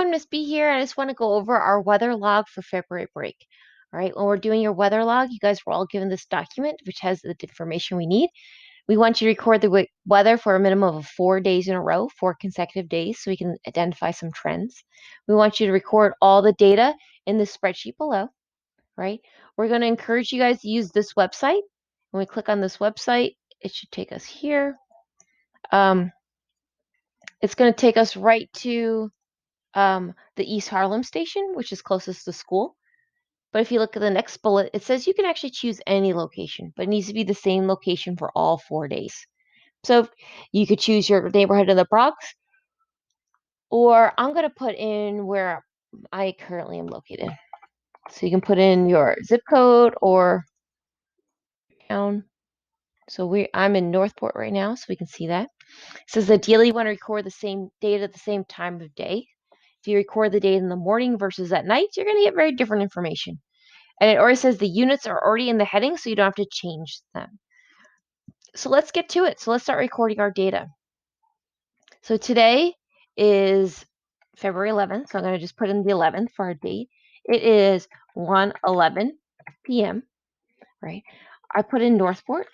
everyone, Miss B here. I just want to go over our weather log for February break. All right, when we're doing your weather log, you guys were all given this document, which has the information we need. We want you to record the weather for a minimum of 4 days in a row, 4 consecutive days, so we can identify some trends. We want you to record all the data in the spreadsheet below, right? We're going to encourage you guys to use this website. When we click on this website, it should take us here. It's going to take us right to the East Harlem station, which is closest to school. But if you look at the next bullet, it says you can actually choose any location, but it needs to be the same location for all 4 days. So you could choose your neighborhood in the Bronx, or I'm going to put in where I currently am located. So you can put in your zip code or town. So I'm in Northport right now, so we can see that. It says ideally you want to record the same date at the same time of day. If you record the date in the morning versus at night, you're going to get very different information. And it already says the units are already in the heading, so you don't have to change them. So let's get to it. So let's start recording our data. So today is February 11th, so I'm going to just put in the 11th for our date. It is 1:11 p.m., right? I put in Northport.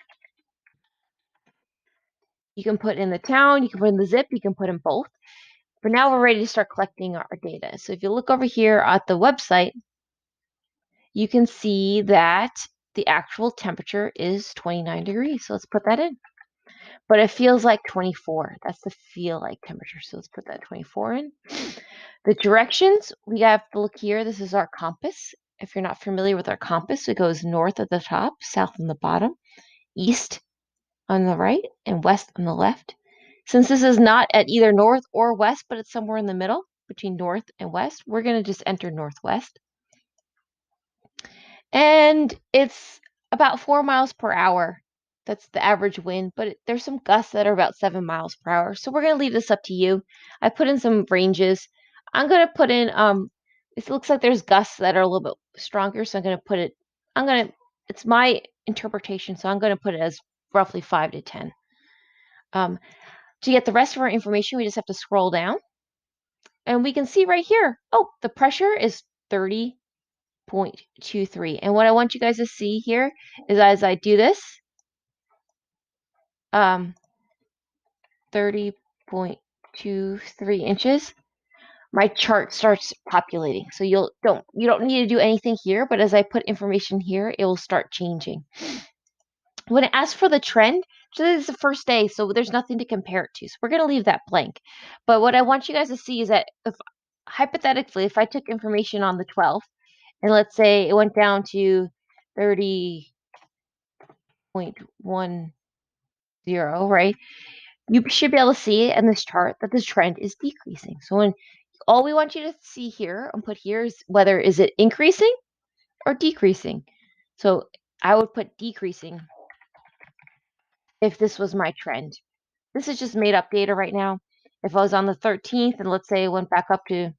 You can put in the town, you can put in the zip, you can put in both. But now we're ready to start collecting our data. So if you look over here at the website, you can see that the actual temperature is 29 degrees. So let's put that in. But it feels like 24. That's the feel like temperature. So let's put that 24 in. The directions, we have to look here. This is our compass. If you're not familiar with our compass, it goes north at the top, south on the bottom, east on the right, and west on the left. Since this is not at either north or west, but it's somewhere in the middle between north and west, we're going to just enter northwest. And it's about 4 miles per hour. That's the average wind, but there's some gusts that are about 7 miles per hour. So we're going to leave this up to you. I put in some ranges. I'm going to put in, it looks like there's gusts that are a little bit stronger. So I'm going to put it, it's my interpretation. So I'm going to put it as roughly 5 to 10. To get the rest of our information, we just have to scroll down. And we can see right here, oh, the pressure is 30.23. And what I want you guys to see here is as I do this, 30.23 inches, my chart starts populating. So you don't need to do anything here, but as I put information here, it will start changing. When it asks for the trend, today is the first day, so there's nothing to compare it to. So we're going to leave that blank. But what I want you guys to see is that if hypothetically, if I took information on the 12th, and let's say it went down to 30.10, right? You should be able to see in this chart that this trend is decreasing. So when all we want you to see here and put here is whether is it increasing or decreasing. So I would put decreasing if this was my trend. This is just made up data right now. If I was on the 13th and let's say it went back up to,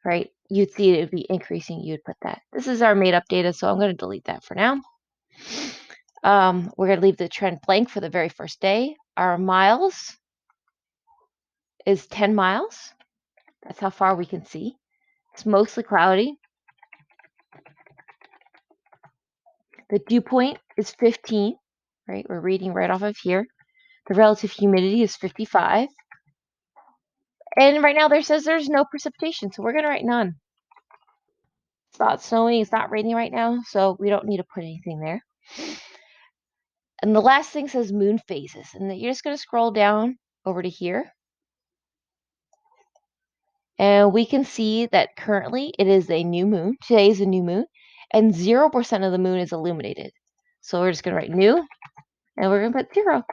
right, you'd see it would be increasing. You'd put that. This is our made up data, so I'm going to delete that for now. We're going to leave the trend blank for the very first day. Our miles is 10 miles. That's how far we can see. It's mostly cloudy. The dew point is 15, right? We're reading right off of here. The relative humidity is 55. And right now there says there's no precipitation, so we're going to write none. It's not snowing, it's not raining right now, so we don't need to put anything there. And the last thing says moon phases, and you're just going to scroll down over to here. And we can see that currently it is a new moon. Today is a new moon, and 0% of the moon is illuminated. So we're just going to write new, and we're going to put 0.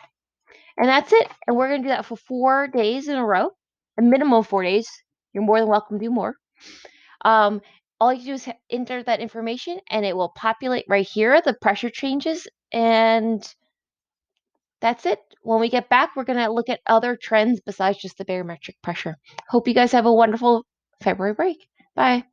And that's it. And we're going to do that for 4 days in a row, a minimum of 4 days. You're more than welcome to do more. All you do is enter that information, and it will populate right here, the pressure changes, and that's it. When we get back, we're going to look at other trends besides just the barometric pressure. Hope you guys have a wonderful February break. Bye.